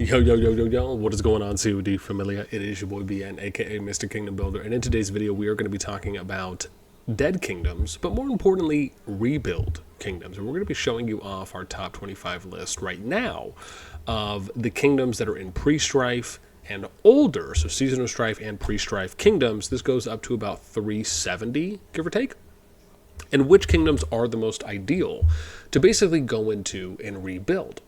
Yo, what is going on, COD Familia? It is your boy BN, aka Mr. Kingdom Builder, and in today's video we are going to be talking about dead kingdoms, but more importantly, rebuild kingdoms. And we're going to be showing you off our top 25 list right now of the kingdoms that are in pre-strife and older, so Season of Strife and pre-strife kingdoms. This goes up to about 370, give or take. And which kingdoms are the most ideal to basically go into and rebuild.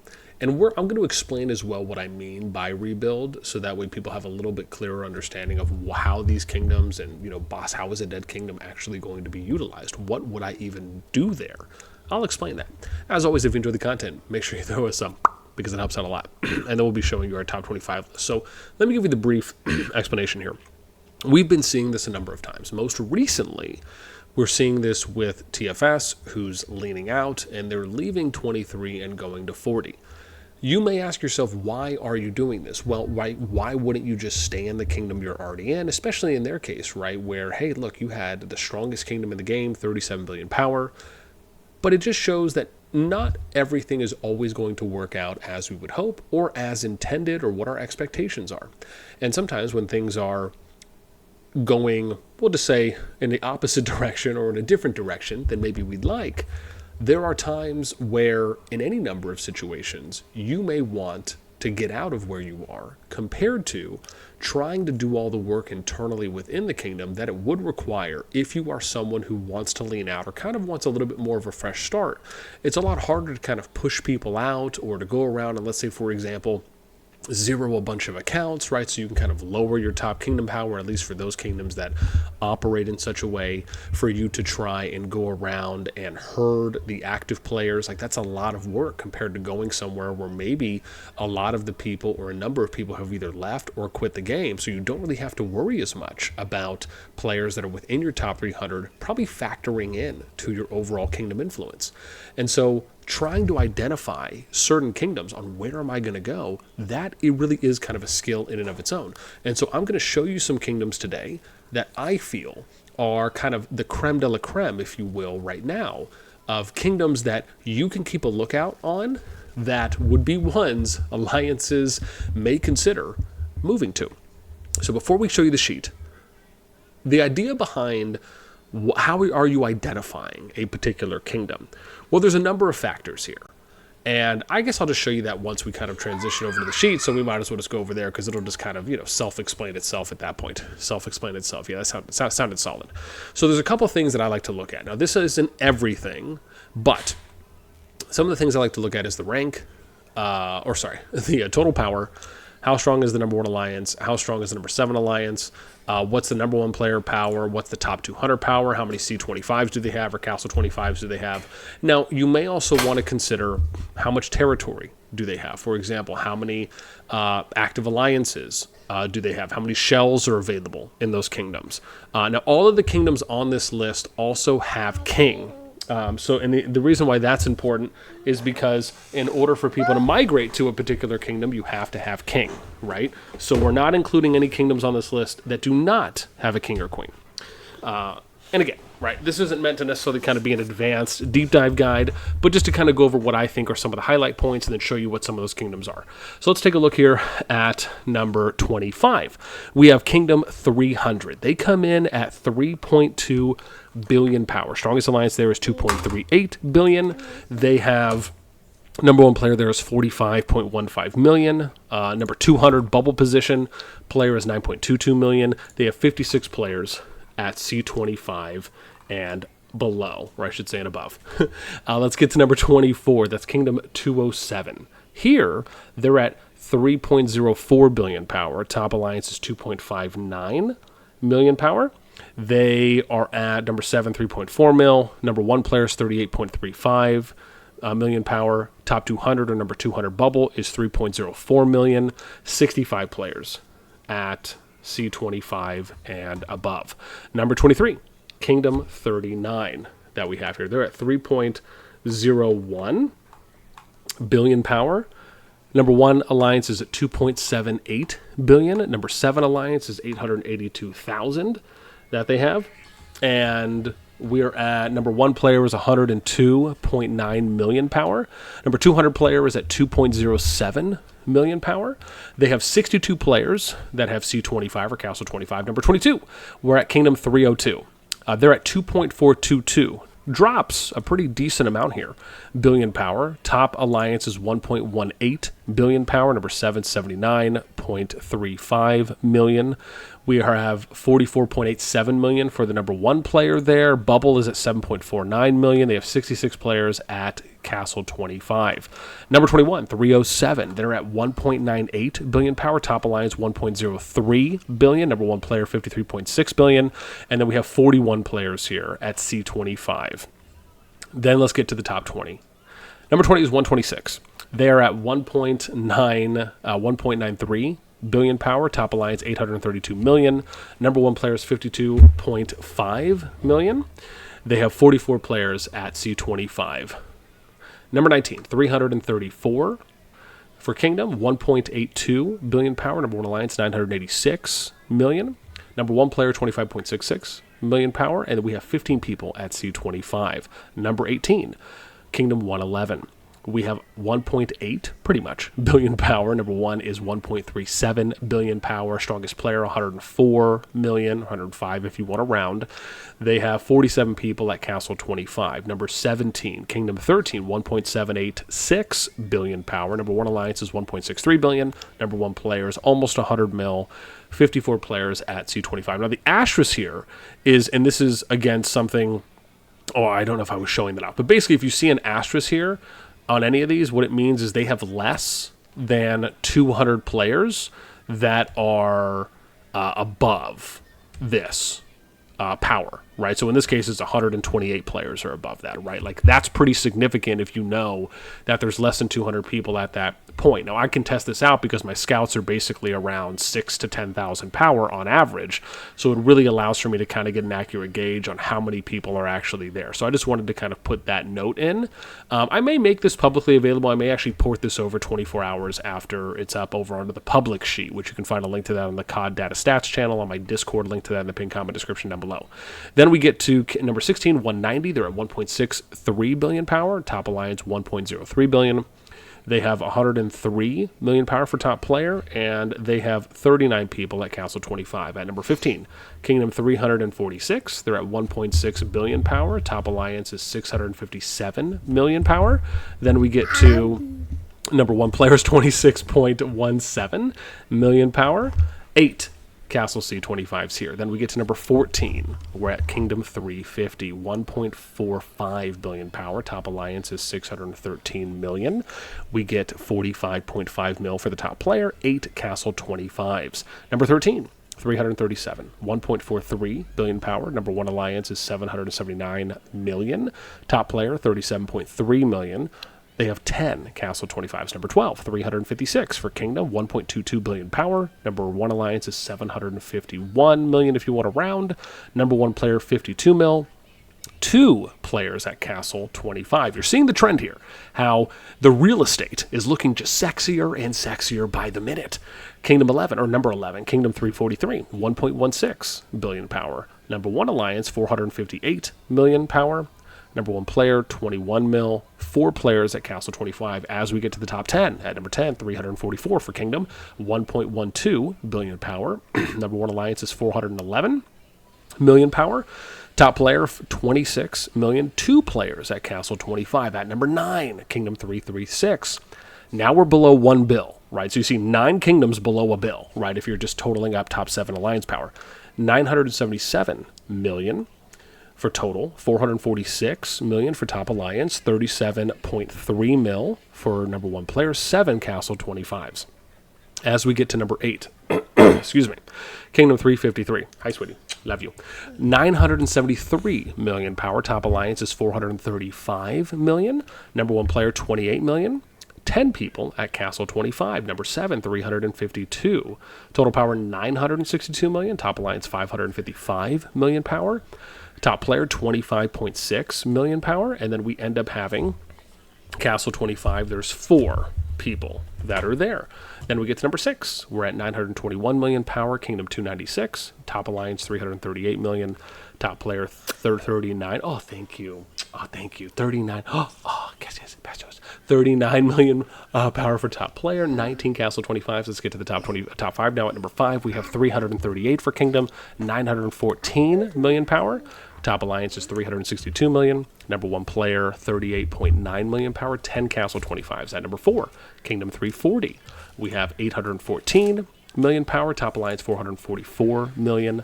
And I'm going to explain as well what I mean by rebuild, so that way people have a little bit clearer understanding of how these kingdoms and, boss, how is a dead kingdom actually going to be utilized? What would I even do there? I'll explain that. As always, if you enjoy the content, make sure you throw us some, because it helps out a lot. And then we'll be showing you our top 25 list. So let me give you the brief explanation here. We've been seeing this a number of times. Most recently, we're seeing this with TFS, who's leaning out, and they're leaving 23 and going to 40. You may ask yourself, why are you doing this? Well, why wouldn't you just stay in the kingdom you're already in, especially in their case, right? Where, hey, look, you had the strongest kingdom in the game, 37 billion power, but it just shows that not everything is always going to work out as we would hope or as intended or what our expectations are. And sometimes when things are going, we'll just say, in the opposite direction or in a different direction than maybe we'd like, there are times where, in any number of situations, you may want to get out of where you are compared to trying to do all the work internally within the kingdom that it would require if you are someone who wants to lean out or kind of wants a little bit more of a fresh start. It's a lot harder to kind of push people out or to go around and, let's say, for example, zero a bunch of accounts, right? So you can kind of lower your top kingdom power, at least for those kingdoms that operate in such a way for you to try and go around and herd the active players. Like, that's a lot of work compared to going somewhere where maybe a lot of the people or a number of people have either left or quit the game. So you don't really have to worry as much about players that are within your top 300 probably factoring in to your overall kingdom influence. And so trying to identify certain kingdoms on where am I going to go, that it really is kind of a skill in and of its own. And so I'm going to show you some kingdoms today that I feel are kind of the creme de la creme, if you will, right now, of kingdoms that you can keep a lookout on that would be ones alliances may consider moving to. So before we show you the sheet, the idea behind how are you identifying a particular kingdom? Well, there's a number of factors here. And I guess I'll just show you that once we kind of transition over to the sheet, so we might as well just go over there because it'll just kind of, self-explain itself at that point. Self-explain itself. Yeah, that sounded solid. So there's a couple things that I like to look at. Now, this isn't everything, but some of the things I like to look at is the rank, the total power. How strong is the number 1 alliance? How strong is the number 7 alliance? What's the number 1 player power? What's the top 200 power? How many C25s do they have or Castle 25s do they have? Now, you may also want to consider how much territory do they have. For example, how many active alliances do they have? How many shells are available in those kingdoms? Now, all of the kingdoms on this list also have king. And the reason why that's important is because in order for people to migrate to a particular kingdom, you have to have king, right? So we're not including any kingdoms on this list that do not have a king or queen. And again, right, this isn't meant to necessarily kind of be an advanced deep dive guide, but just to kind of go over what I think are some of the highlight points and then show you what some of those kingdoms are. So let's take a look here at number 25. We have Kingdom 300. They come in at 3.2 billion power. Strongest alliance there is 2.38 billion. They have number 1 player there is 45.15 million. Number 200 bubble position player is 9.22 million. They have 56 players at C25 and below, or I should say and above. Let's get to number 24. That's Kingdom 207. Here, they're at 3.04 billion power. Top alliance is 2.59 million power. They are at number 7, 3.4 mil. Number 1 player is 38.35 million power. Top 200 or number 200 bubble is 3.04 million. 65 players at C25 and above. Number 23, Kingdom 39 that we have here. They're at 3.01 billion power. Number 1 alliance is at 2.78 billion. Number 7 alliance is 882,000 that they have. And we're at number 1 player is 102.9 million power. Number 200 player is at 2.07 million power. They have 62 players that have C25 or Castle 25. Number 22, we're at Kingdom 302. They're at 2.422. Drops a pretty decent amount here. Billion power. Top alliance is 1.18 billion power. Number 7, 79.35 million. We have 44.87 million for the number 1 player there. Bubble is at 7.49 million. They have 66 players at Castle 25. Number 21, 307. They're at 1.98 billion power. Top alliance 1.03 billion. Number 1 player 53.6 billion. And then we have 41 players here at C25. Then let's get to the top 20. Number 20 is 126. They are at 1.93 billion power. Top alliance 832 million. Number 1 player is 52.5 million. They have 44 players at C25. Number 19, 334 for Kingdom, 1.82 billion power. Number 1 alliance 986 million. Number 1 player 25.66 million power, and we have 15 people at C25. Number 18, Kingdom 111. We have 1.8, pretty much, billion power. Number 1 is 1.37 billion power. Strongest player, 104 million, 105 if you want to round. They have 47 people at Castle 25. Number 17, Kingdom 13, 1.786 billion power. Number 1 alliance is 1.63 billion. Number 1 player is almost 100 mil. 54 players at C25. Now, the asterisk here is, and this is, again, something, I don't know if I was showing that out, but basically, if you see an asterisk here, on any of these, what it means is they have less than 200 players that are above this power, right? So in this case, it's 128 players are above that, right? Like, that's pretty significant if you know that there's less than 200 people at that point. Now, I can test this out because my scouts are basically around 6,000 to 10,000 power on average, so it really allows for me to kind of get an accurate gauge on how many people are actually there. So I just wanted to kind of put that note in. I may make this publicly available. I may actually port this over 24 hours after it's up over onto the public sheet, which you can find a link to that on the CoD Data Stats channel, on my Discord, link to that in the pinned comment description down below. Then we get to number 16, 190. They're at 1.63 billion power. Top alliance 1.03 billion. They have 103 million power for top player, and they have 39 people at Castle 25. At number 15, Kingdom 346. They're at 1.6 billion power. Top alliance is 657 million power. Then we get to number 1 player's 26.17 million power. 8 Castle C25s here. Then we get to number 14. We're at Kingdom 350, 1.45 billion power. Top alliance is 613 million. We get 45.5 mil for the top player, 8 Castle 25s. Number 13, 337, 1.43 billion power. Number 1 alliance is 779 million. Top player, 37.3 million. They have 10 Castle 25s. Number 12, 356 for Kingdom, 1.22 billion power. Number 1 alliance is 751 million if you want to round. Number 1 player, 52 mil. 2 players at Castle 25. You're seeing the trend here, how the real estate is looking just sexier and sexier by the minute. Kingdom 11, or number 11, Kingdom 343, 1.16 billion power. Number 1 alliance, 458 million power. Number 1 player, 21 mil. 4 players at Castle 25 as we get to the top 10. At number 10, 344 for Kingdom, 1.12 billion power. Number 1 alliance is 411 million power. Top player, 26 million. 2 players at Castle 25. At number 9, Kingdom 336. Now we're below 1 bill, right? So you see 9 kingdoms below a bill, right? If you're just totaling up top 7 alliance power. 977 million. For total, 446 million for top alliance, 37.3 mil for number 1 player, 7 Castle 25s. As we get to number 8, excuse me, Kingdom 353. Hi, sweetie. Love you. 973 million power. Top alliance is 435 million. Number 1 player, 28 million. 10 people at Castle 25. Number 7, 352. Total power, 962 million. Top alliance, 555 million power. Top player, 25.6 million power. And then we end up having Castle 25. There's 4 people that are there. Then we get to number 6. We're at 921 million power. Kingdom 296. Top alliance, 338 million. Top player, 39. Oh, thank you. Oh, thank you. 39. Oh, pesos. 39 million power for top player, 19 castle 25s. Let's get to the top 5 now. At number 5, we have 338 for kingdom, 914 million power. Top alliance is 362 million. Number 1 player, 38.9 million power, 10 castle 25s. At number 4, kingdom 340, we have 814 million power. Top alliance 444 million.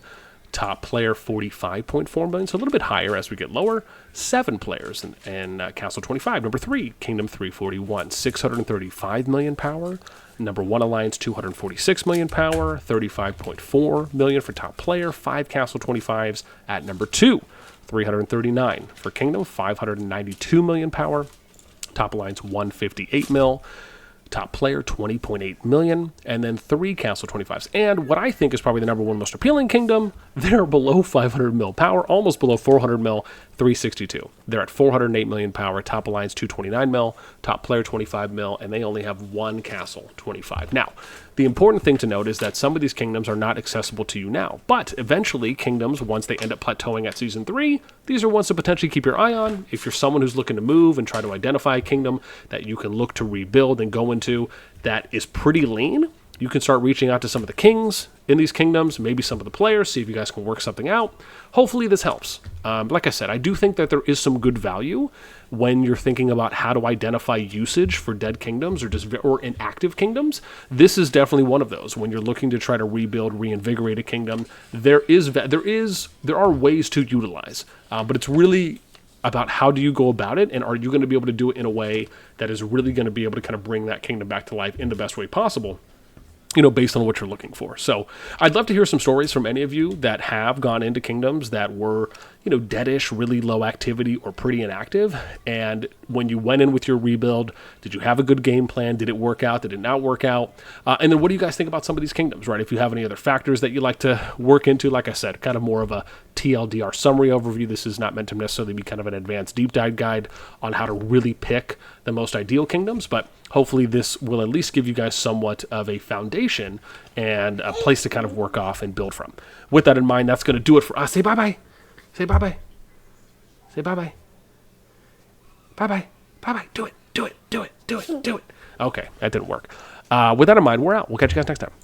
Top player 45.4 million, so a little bit higher as we get lower. 7 players and castle 25. Number 3, kingdom 341, 635 million power. Number 1 alliance 246 million power, 35.4 million for top player. 5 castle 25s. At number 2, 339 for kingdom, 592 million power. Top alliance 158 mil. Top player 20.8 million, and then 3 castle 25s. And what I think is probably the number 1 most appealing kingdom, they're below 500 mil power, almost below 400 mil, 362. They're at 408 million power. Top alliance 229 mil, top player 25 mil, and they only have 1 castle 25. Now, the important thing to note is that some of these kingdoms are not accessible to you now, but eventually kingdoms, once they end up plateauing at season 3, these are ones to potentially keep your eye on. If you're someone who's looking to move and try to identify a kingdom that you can look to rebuild and go into that is pretty lean, you can start reaching out to some of the kings in these kingdoms, maybe some of the players, see if you guys can work something out. Hopefully this helps. Like I said, I do think that there is some good value when you're thinking about how to identify usage for dead kingdoms or inactive kingdoms. This is definitely one of those. When you're looking to try to rebuild, reinvigorate a kingdom, there are ways to utilize, but it's really about how do you go about it, and are you going to be able to do it in a way that is really going to be able to kind of bring that kingdom back to life in the best way possible, based on what you're looking for. So I'd love to hear some stories from any of you that have gone into kingdoms that were, deadish, really low activity, or pretty inactive. And when you went in with your rebuild, did you have a good game plan? Did it work out? Did it not work out? And then what do you guys think about some of these kingdoms, right? If you have any other factors that you'd like to work into, like I said, kind of more of a TLDR summary overview. This is not meant to necessarily be kind of an advanced deep dive guide on how to really pick the most ideal kingdoms, but hopefully this will at least give you guys somewhat of a foundation and a place to kind of work off and build from. With that in mind, that's going to do it for us. Say bye-bye. Say bye-bye. Say bye-bye. Bye-bye. Bye-bye. Do it. Do it. Do it. Do it. Do it. Okay, that didn't work. With that in mind, we're out. We'll catch you guys next time.